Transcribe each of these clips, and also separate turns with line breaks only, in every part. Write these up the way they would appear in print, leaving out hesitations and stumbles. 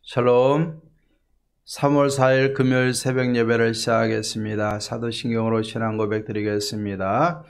샬롬. 3월 4일 금요일 새벽 예배를 시작하겠습니다. 사도신경으로 신앙 고백 드리겠습니다.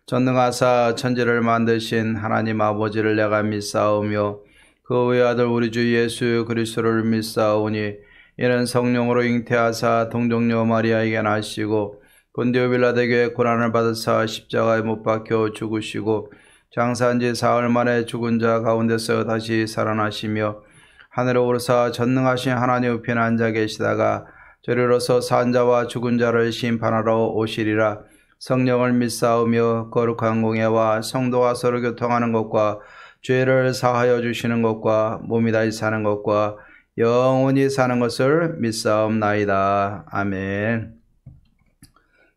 전능하사 천지를 만드신 하나님 아버지를 내가 믿사오며 그 외아들 우리 주 예수 그리스도를 믿사오니 이는 성령으로 잉태하사 동정녀 마리아에게 나시고 본디오 빌라도에게 고난을 받으사 십자가에 못 박혀 죽으시고 장사한 지 사흘 만에 죽은 자 가운데서 다시 살아나시며 하늘에 오르사 전능하신 하나님 우편에 앉아 계시다가 저리로서 산 자와 죽은 자를 심판하러 오시리라. 성령을 믿사오며 거룩한 공예와 성도가 서로 교통하는 것과 죄를 사하여 주시는 것과 몸이 다시 사는 것과 영원히 사는 것을 믿사옵나이다. 아멘.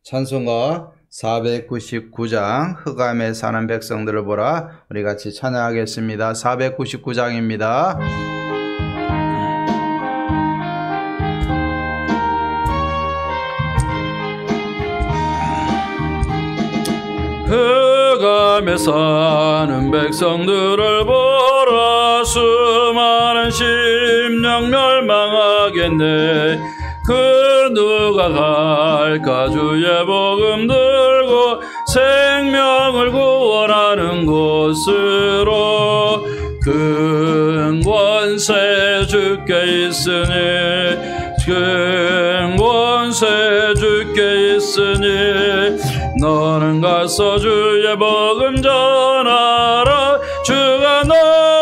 찬송가 499장 흑암에 사는 백성들을 보라. 우리 같이 찬양하겠습니다. 499장입니다.
흑암에 사는 백성들을 보라. 수많은 심령 멸망하겠네. 그 누가 갈까? 주의 복음 들고 생명을 구원하는 곳으로. 큰 권세 주께 있으니 큰 권세 주께 있으니 너는 가서 주의 복음 전하라. 주가 너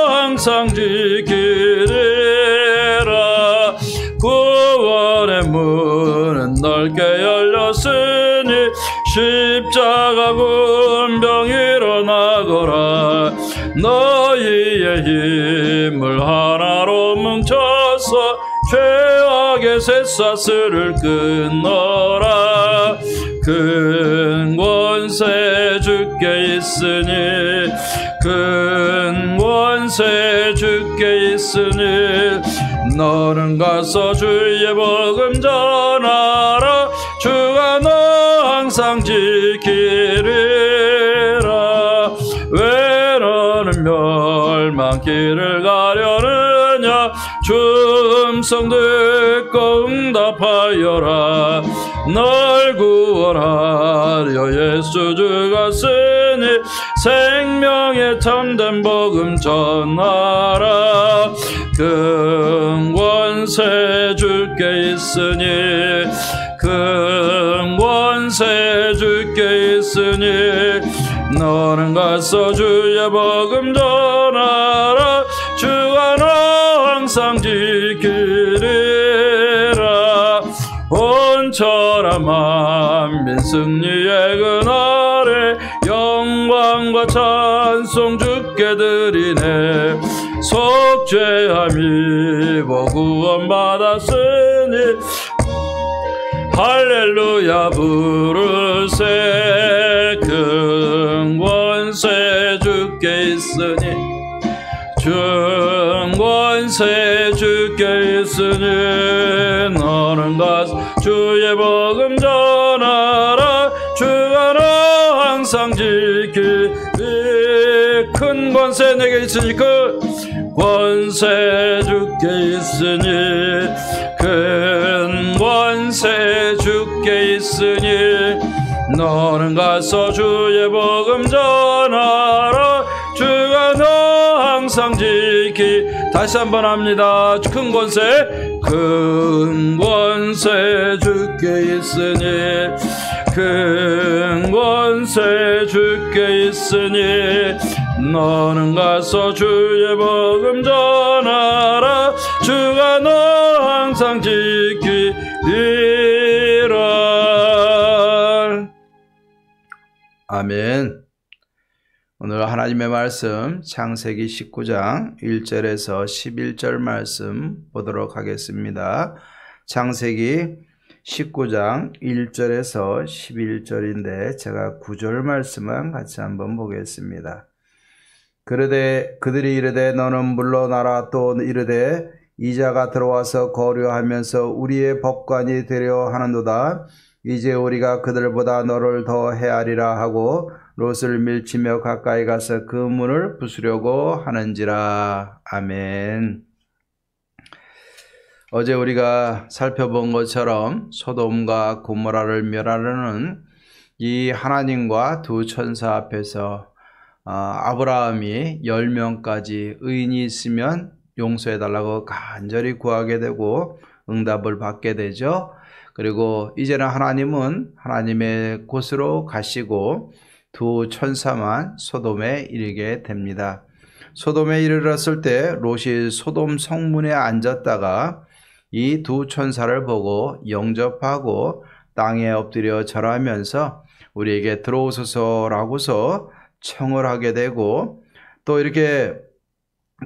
항상 지키리라. 구원의 문은 넓게 열렸으니 십자가 군병 일어나거라. 너희의 힘을 하나로 뭉쳐서 죄악의 쇠사슬을 끊어라. 큰 권세 주께 있으니 큰 권세 주께 있으니 너는 가서 주의 복음 전하라. 주가 너 항상 지키리라. 왜 너는 멸망길을 가려느냐? 주 음성 듣고 응답하여라. 널 구원하려 예수 주가 쓰니 생명의 참된 복음 전하라. 큰 권세 주께 있으니 큰 권세 주께 있으니 너는 가서 주의 복음 전하라. 주가 너 항상 지키리라. 온천한 만민 승리의 그날에 영광과 찬송 주께 드리네. 속죄함이 구원 받았으니 할렐루야 부르세. 큰 권세 주께 있으니 큰 권세 주께 있으니 너는 가서 주의 복음 전하라. 주가 너 항상 지키리. 큰 권세 내게 있으니 그 권세 주께 있으니 큰 권세 주께 있으니 너는 가서 주의 복음 전하라. 주가 너 항상 지키. 다시 한번 합니다. 큰 권세 큰 권세 주께 있으니 큰 권세 주께 있으니 너는 가서 주의 복음 전하라. 주가 너 항상 지키리라.
아멘. 오늘 하나님의 말씀 창세기 19장 1절에서 11절 말씀 보도록 하겠습니다. 창세기 19장 1절에서 11절인데 제가 9절 말씀만 같이 한번 보겠습니다. 그러되 그들이 이르되 너는 물러나라. 또 이르되 이자가 들어와서 거류하면서 우리의 법관이 되려 하는도다. 이제 우리가 그들보다 너를 더 헤아리라 하고 롯을 밀치며 가까이 가서 그 문을 부수려고 하는지라. 아멘. 어제 우리가 살펴본 것처럼 소돔과 고모라를 멸하려는 이 하나님과 두 천사 앞에서 아브라함이 10명까지 의인이 있으면 용서해달라고 간절히 구하게 되고 응답을 받게 되죠. 그리고 이제는 하나님은 하나님의 곳으로 가시고 두 천사만 소돔에 이르게 됩니다. 소돔에 이르렀을 때 롯이 소돔 성문에 앉았다가 이 두 천사를 보고 영접하고 땅에 엎드려 절하면서 우리에게 들어오소서라고서 청을 하게 되고, 또 이렇게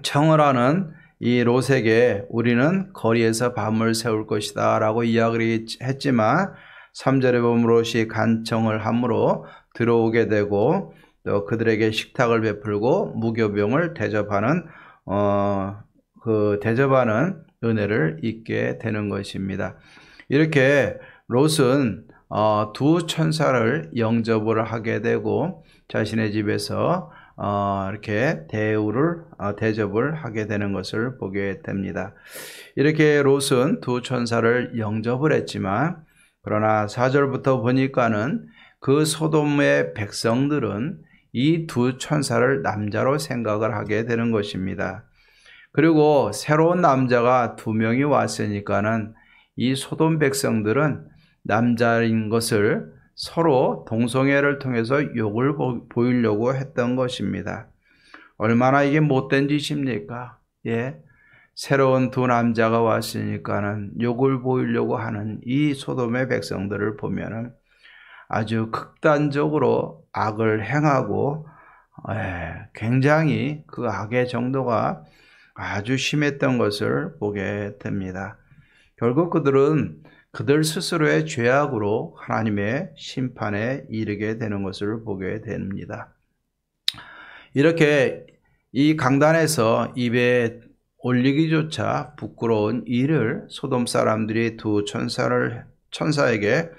청을 하는 이 롯에게 우리는 거리에서 밤을 새울 것이다 라고 이야기를 했지만 3절에 보면 롯이 간청을 함으로 들어오게 되고, 또 그들에게 식탁을 베풀고 무교병을 대접하는 대접하는 은혜를 잊게 되는 것입니다. 이렇게 롯은 두 천사를 영접을 하게 되고 자신의 집에서 이렇게 대접을 하게 되는 것을 보게 됩니다. 이렇게 롯은 두 천사를 영접을 했지만, 그러나 4절부터 보니까는 그 소돔의 백성들은 이 두 천사를 남자로 생각을 하게 되는 것입니다. 그리고 새로운 남자가 2명이 왔으니까는 이 소돔 백성들은 남자인 것을 서로 동성애를 통해서 욕을 보이려고 했던 것입니다. 얼마나 이게 못된 짓입니까? 예. 새로운 두 남자가 왔으니까는 욕을 보이려고 하는 이 소돔의 백성들을 보면은 아주 극단적으로 악을 행하고 굉장히 그 악의 정도가 아주 심했던 것을 보게 됩니다. 결국 그들은 그들 스스로의 죄악으로 하나님의 심판에 이르게 되는 것을 보게 됩니다. 이렇게 이 강단에서 입에 올리기조차 부끄러운 일을 소돔 사람들이 두 천사에게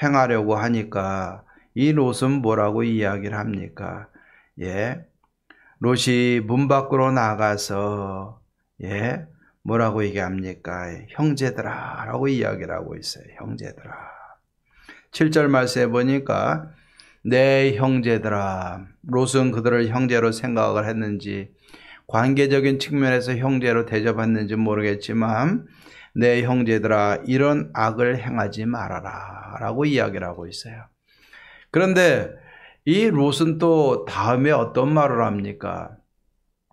행하려고 하니까 이 롯은 뭐라고 이야기를 합니까? 예. 롯이 문 밖으로 나가서 뭐라고 얘기합니까? 형제들아 라고 이야기를 하고 있어요. 형제들아. 7절 말씀에 보니까 내 형제들아. 롯은 그들을 형제로 생각을 했는지, 관계적인 측면에서 형제로 대접했는지 모르겠지만 내 형제들아 이런 악을 행하지 말아라 라고 이야기를 하고 있어요. 그런데 이 롯은 또 다음에 어떤 말을 합니까?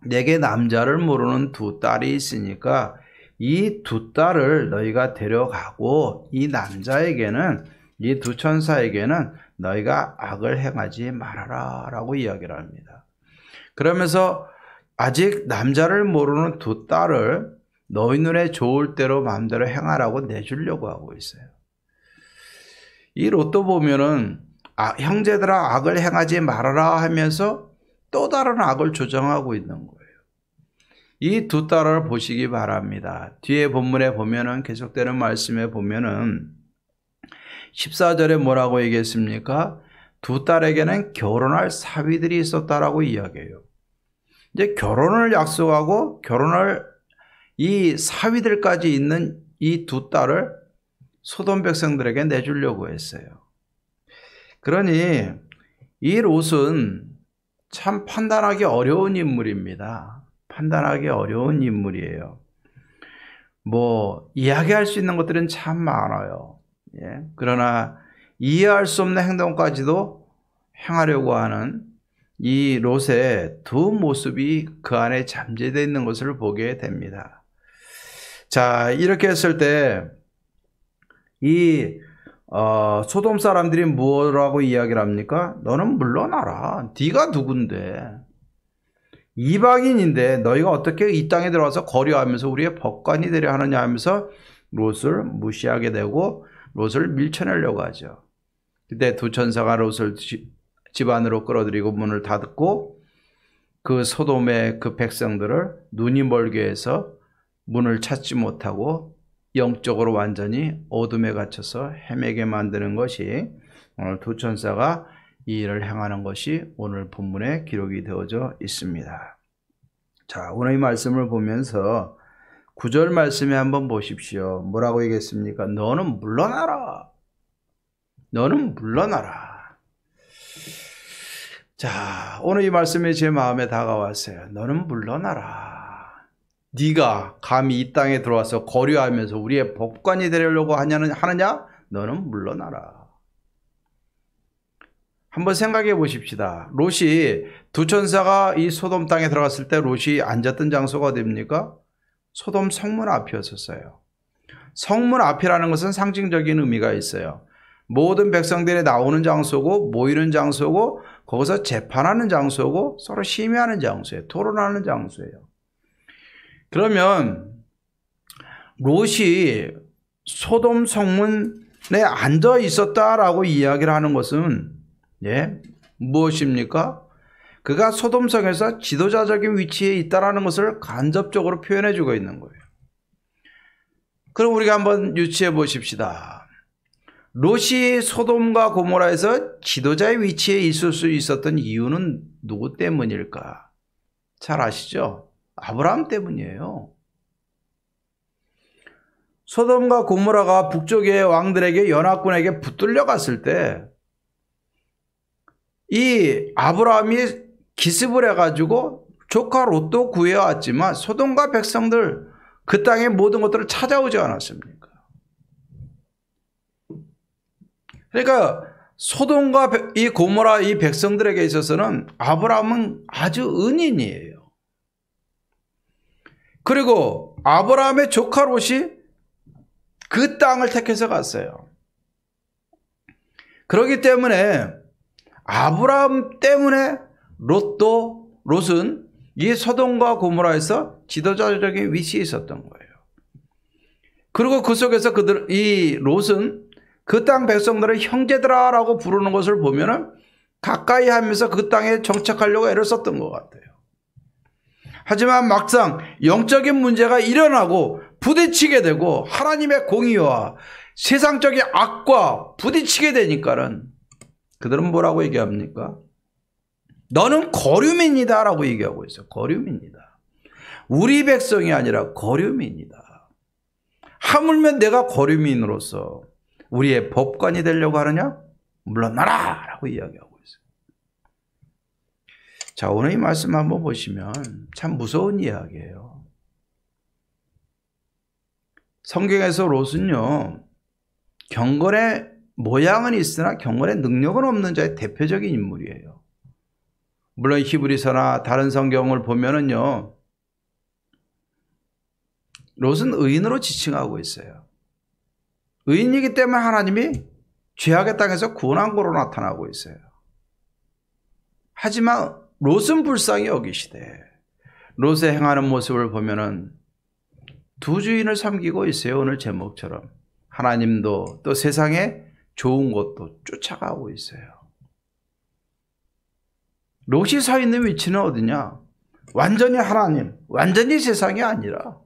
내게 남자를 모르는 두 딸이 있으니까 이 두 딸을 너희가 데려가고 이 남자에게는, 이 두 천사에게는 너희가 악을 행하지 말아라 라고 이야기를 합니다. 그러면서 아직 남자를 모르는 두 딸을 너희 눈에 좋을 대로 마음대로 행하라고 내주려고 하고 있어요. 이 롯도 보면은 형제들아 악을 행하지 말아라 하면서 또 다른 악을 조정하고 있는 거예요. 이 두 딸을 보시기 바랍니다. 뒤에 본문에 보면은, 계속되는 말씀에 보면은 14절에 뭐라고 얘기했습니까? 두 딸에게는 결혼할 사위들이 있었다라고 이야기해요. 이제 결혼을 약속하고 결혼을 이 사위들까지 있는 이 두 딸을 소돔 백성들에게 내주려고 했어요. 그러니 이 롯은 참 판단하기 어려운 인물입니다. 판단하기 어려운 인물이에요. 이야기할 수 있는 것들은 참 많아요. 그러나 이해할 수 없는 행동까지도 행하려고 하는 이 롯의 두 모습이 그 안에 잠재되어 있는 것을 보게 됩니다. 자, 이렇게 했을 때 이 소돔 사람들이 뭐라고 이야기를 합니까? 너는 물러나라. 네가 누군데? 이방인인데 너희가 어떻게 이 땅에 들어와서 거류하면서 우리의 법관이 되려 하느냐 하면서 롯을 무시하게 되고 롯을 밀쳐내려고 하죠. 그때 두 천사가 롯을 집 안으로 끌어들이고 문을 닫고 그 소돔의 그 백성들을 눈이 멀게 해서 문을 찾지 못하고 영적으로 완전히 어둠에 갇혀서 헤매게 만드는 것이, 오늘 두 천사가 이 일을 행하는 것이 오늘 본문에 기록이 되어져 있습니다. 자, 오늘 이 말씀을 보면서 9절 말씀에 한번 보십시오. 뭐라고 얘기했습니까? 너는 물러나라. 너는 물러나라. 자, 오늘 이 말씀이 제 마음에 다가왔어요. 너는 물러나라. 네가 감히 이 땅에 들어와서 거류하면서 우리의 법관이 되려고 하느냐? 너는 물러나라. 한번 생각해 보십시다. 롯이 두 천사가 이 소돔 땅에 들어갔을 때 롯이 앉았던 장소가 어디입니까? 소돔 성문 앞이었었어요. 성문 앞이라는 것은 상징적인 의미가 있어요. 모든 백성들이 나오는 장소고 모이는 장소고 거기서 재판하는 장소고 서로 심의하는 장소예요. 토론하는 장소예요. 그러면 롯이 소돔 성문에 앉아 있었다라고 이야기를 하는 것은 무엇입니까? 그가 소돔성에서 지도자적인 위치에 있다라는 것을 간접적으로 표현해 주고 있는 거예요. 그럼 우리가 한번 유추해 보십시다. 롯이 소돔과 고모라에서 지도자의 위치에 있을 수 있었던 이유는 누구 때문일까? 잘 아시죠? 아브라함 때문이에요. 소돔과 고모라가 북쪽의 왕들에게 연합군에게 붙들려 갔을 때 이 아브라함이 기습을 해가지고 조카 롯도 구해왔지만 소돔과 백성들 그 땅의 모든 것들을 찾아오지 않았습니까? 그러니까 소돔과 이 고모라 이 백성들에게 있어서는 아브라함은 아주 은인이에요. 그리고 아브라함의 조카 롯이 그 땅을 택해서 갔어요. 그렇기 때문에 아브라함 때문에 롯은 이 소돔과 고모라에서 지도자적인 위치에 있었던 거예요. 그리고 그 속에서 이 롯은 그 땅 백성들을 형제들아라고 부르는 것을 보면은 가까이 하면서 그 땅에 정착하려고 애를 썼던 것 같아요. 하지만 막상 영적인 문제가 일어나고 부딪히게 되고 하나님의 공의와 세상적인 악과 부딪히게 되니까는 그들은 뭐라고 얘기합니까? 너는 거류민이다 라고 얘기하고 있어요. 거류민이다. 우리 백성이 아니라 거류민이다. 하물며 내가 거류민으로서 우리의 법관이 되려고 하느냐? 물러나라 라고 이야기하고 있어요. 자, 오늘 이 말씀 한번 보시면 참 무서운 이야기예요. 성경에서 롯은요, 경건의 모양은 있으나 경건의 능력은 없는 자의 대표적인 인물이에요. 물론 히브리서나 다른 성경을 보면은요, 롯은 의인으로 지칭하고 있어요. 의인이기 때문에 하나님이 죄악의 땅에서 구원한고로 나타나고 있어요. 하지만 롯은 불쌍히 여기시되 롯의 행하는 모습을 보면은 두 주인을 섬기고 있어요. 오늘 제목처럼 하나님도 또 세상에 좋은 것도 쫓아가고 있어요. 롯이 서 있는 위치는 어디냐? 완전히 하나님, 완전히 세상이 아니라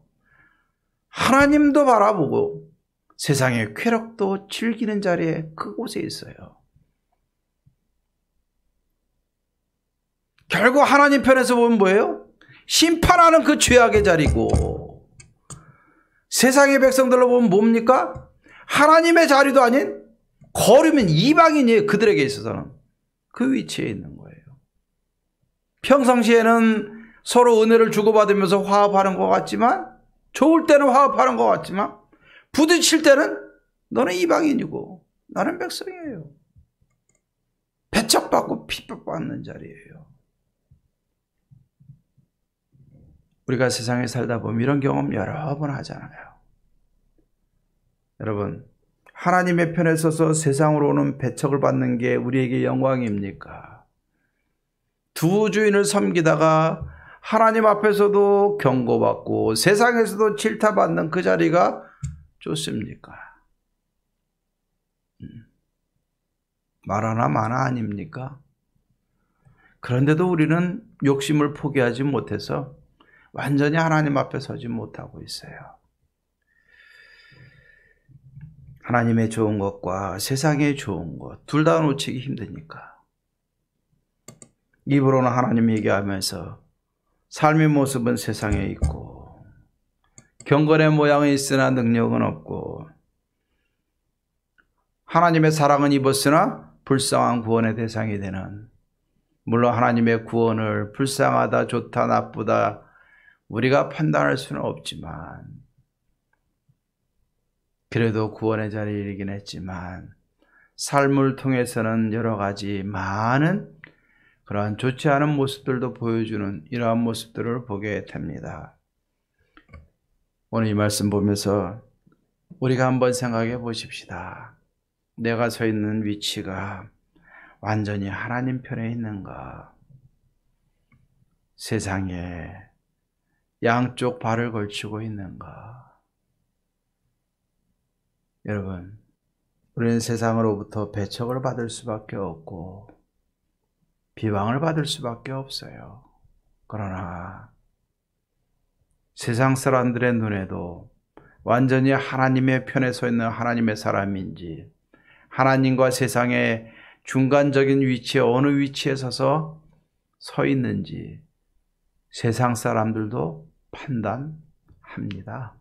하나님도 바라보고 세상의 쾌락도 즐기는 자리에 그곳에 있어요. 결국 하나님 편에서 보면 뭐예요? 심판하는 그 죄악의 자리고, 세상의 백성들로 보면 뭡니까? 하나님의 자리도 아닌 거류민 이방인이에요. 그들에게 있어서는 그 위치에 있는 거예요. 평상시에는 서로 은혜를 주고받으면서 화합하는 것 같지만, 좋을 때는 화합하는 것 같지만 부딪힐 때는 너는 이방인이고 나는 백성이에요. 배척받고 핍박받는 자리예요. 우리가 세상에 살다 보면 이런 경험 여러 번 하잖아요. 여러분, 하나님의 편에 서서 세상으로 오는 배척을 받는 게 우리에게 영광입니까? 두 주인을 섬기다가 하나님 앞에서도 경고받고 세상에서도 질타받는 그 자리가 좋습니까? 말하나 마나 아닙니까? 그런데도 우리는 욕심을 포기하지 못해서 완전히 하나님 앞에 서지 못하고 있어요. 하나님의 좋은 것과 세상의 좋은 것 둘 다 놓치기 힘드니까 입으로는 하나님 얘기하면서 삶의 모습은 세상에 있고 경건의 모양은 있으나 능력은 없고 하나님의 사랑은 입었으나 불쌍한 구원의 대상이 되는, 물론 하나님의 구원을 불쌍하다, 좋다, 나쁘다 우리가 판단할 수는 없지만 그래도 구원의 자리에 이르긴 했지만 삶을 통해서는 여러 가지 많은 그러한 좋지 않은 모습들도 보여주는 이러한 모습들을 보게 됩니다. 오늘 이 말씀 보면서 우리가 한번 생각해 보십시다. 내가 서 있는 위치가 완전히 하나님 편에 있는가? 세상에 양쪽 발을 걸치고 있는가? 여러분, 우리는 세상으로부터 배척을 받을 수밖에 없고 비방을 받을 수밖에 없어요. 그러나 세상 사람들의 눈에도 완전히 하나님의 편에 서 있는 하나님의 사람인지, 하나님과 세상의 중간적인 위치에 어느 위치에 서서 서 있는지 세상 사람들도 판단합니다.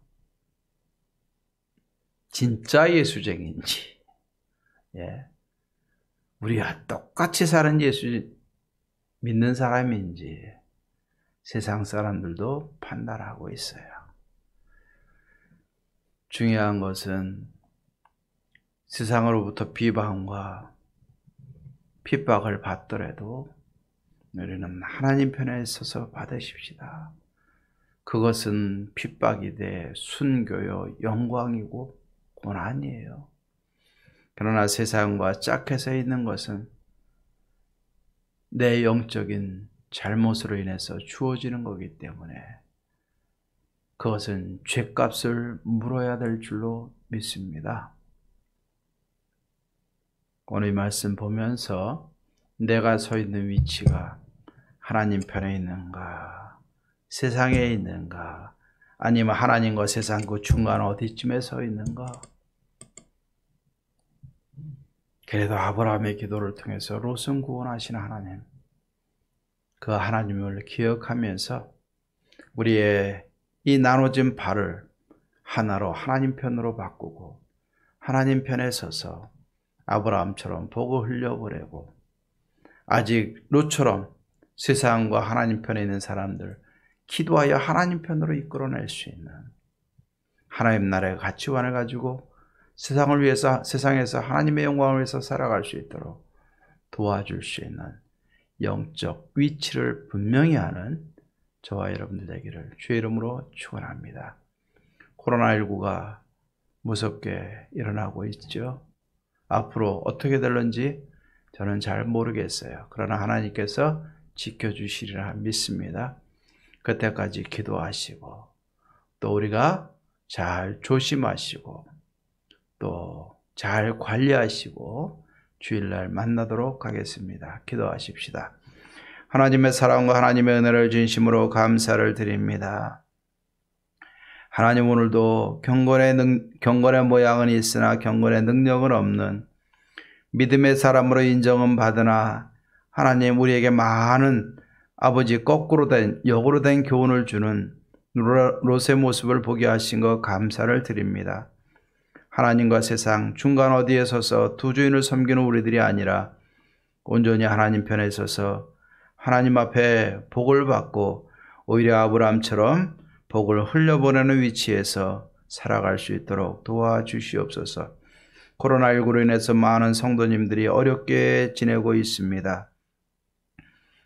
진짜 예수쟁인지, 우리와 똑같이 사는 예수 믿는 사람인지 세상 사람들도 판단하고 있어요. 중요한 것은 세상으로부터 비방과 핍박을 받더라도 우리는 하나님 편에 서서 받으십시다. 그것은 핍박이 돼 순교요, 영광이고 고난이에요. 그러나 세상과 짝해서 있는 것은 내 영적인 잘못으로 인해서 주어지는 거기 때문에 그것은 죗값을 물어야 될 줄로 믿습니다. 오늘 이 말씀 보면서 내가 서 있는 위치가 하나님 편에 있는가, 세상에 있는가, 아니면 하나님과 세상 그 중간 어디쯤에 서 있는가? 그래도 아브라함의 기도를 통해서 롯은 구원하신 하나님, 그 하나님을 기억하면서 우리의 이 나눠진 발을 하나로 하나님 편으로 바꾸고 하나님 편에 서서 아브라함처럼 복을 흘려보내고, 아직 롯처럼 세상과 하나님 편에 있는 사람들 기도하여 하나님 편으로 이끌어낼 수 있는 하나님 나라의 가치관을 가지고 세상을 위해서, 세상에서 하나님의 영광을 위해서 살아갈 수 있도록 도와줄 수 있는 영적 위치를 분명히 하는 저와 여러분들 되기를 주의 이름으로 축원합니다. 코로나19가 무섭게 일어나고 있죠. 앞으로 어떻게 될런지 저는 잘 모르겠어요. 그러나 하나님께서 지켜주시리라 믿습니다. 그때까지 기도하시고 또 우리가 잘 조심하시고 또 잘 관리하시고 주일날 만나도록 하겠습니다. 기도하십시다. 하나님의 사랑과 하나님의 은혜를 진심으로 감사를 드립니다. 하나님, 오늘도 경건의 모양은 있으나 경건의 능력은 없는 믿음의 사람으로 인정은 받으나 하나님, 우리에게 많은 아버지 거꾸로 된, 역으로 된 교훈을 주는 롯의 모습을 보게 하신 것 감사를 드립니다. 하나님과 세상 중간 어디에 서서 두 주인을 섬기는 우리들이 아니라 온전히 하나님 편에 서서 하나님 앞에 복을 받고 오히려 아브라함처럼 복을 흘려보내는 위치에서 살아갈 수 있도록 도와주시옵소서. 코로나19로 인해서 많은 성도님들이 어렵게 지내고 있습니다.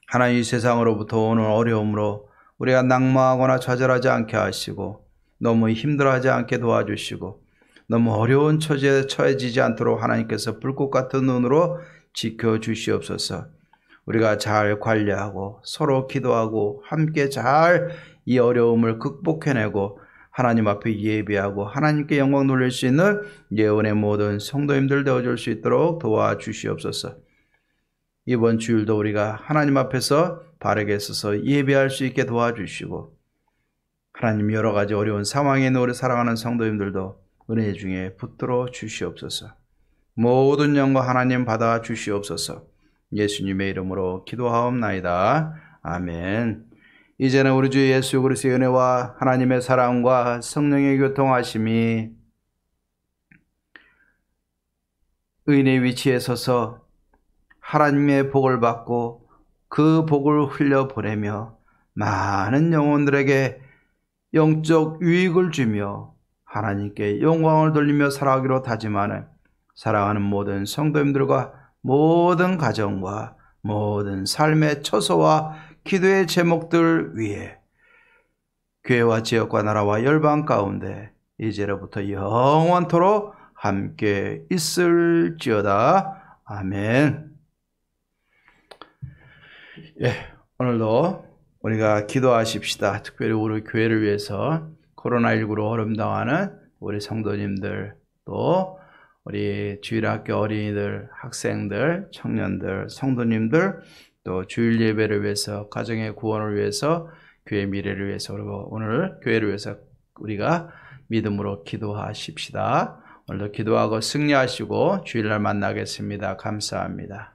하나님, 이 세상으로부터 오는 어려움으로 우리가 낙망하거나 좌절하지 않게 하시고 너무 힘들어하지 않게 도와주시고 너무 어려운 처지에 처해지지 않도록 하나님께서 불꽃 같은 눈으로 지켜주시옵소서. 우리가 잘 관리하고 서로 기도하고 함께 잘 이 어려움을 극복해내고 하나님 앞에 예배하고 하나님께 영광 돌릴 수 있는 예언의 모든 성도님들 되어줄 수 있도록 도와주시옵소서. 이번 주일도 우리가 하나님 앞에서 바르게 서서 예배할 수 있게 도와주시고 하나님, 여러 가지 어려운 상황에 있는 우리 사랑하는 성도님들도 은혜 중에 붙들어 주시옵소서. 모든 영광 하나님 받아 주시옵소서. 예수님의 이름으로 기도하옵나이다. 아멘. 이제는 우리 주 예수 그리스도의 은혜와 하나님의 사랑과 성령의 교통하심이 의인의 위치에 서서 하나님의 복을 받고 그 복을 흘려보내며 많은 영혼들에게 영적 유익을 주며 하나님께 영광을 돌리며 살아가기로 다짐하는 사랑하는 모든 성도님들과 모든 가정과 모든 삶의 처소와 기도의 제목들 위에 교회와 지역과 나라와 열방 가운데 이제로부터 영원토록 함께 있을지어다. 아멘. 오늘도 우리가 기도하십시다. 특별히 우리 교회를 위해서 코로나19로 어려움당하는 우리 성도님들, 또 우리 주일학교 어린이들, 학생들, 청년들, 성도님들, 또 주일 예배를 위해서, 가정의 구원을 위해서, 교회 미래를 위해서, 그리고 오늘 교회를 위해서 우리가 믿음으로 기도하십시다. 오늘도 기도하고 승리하시고 주일날 만나겠습니다. 감사합니다.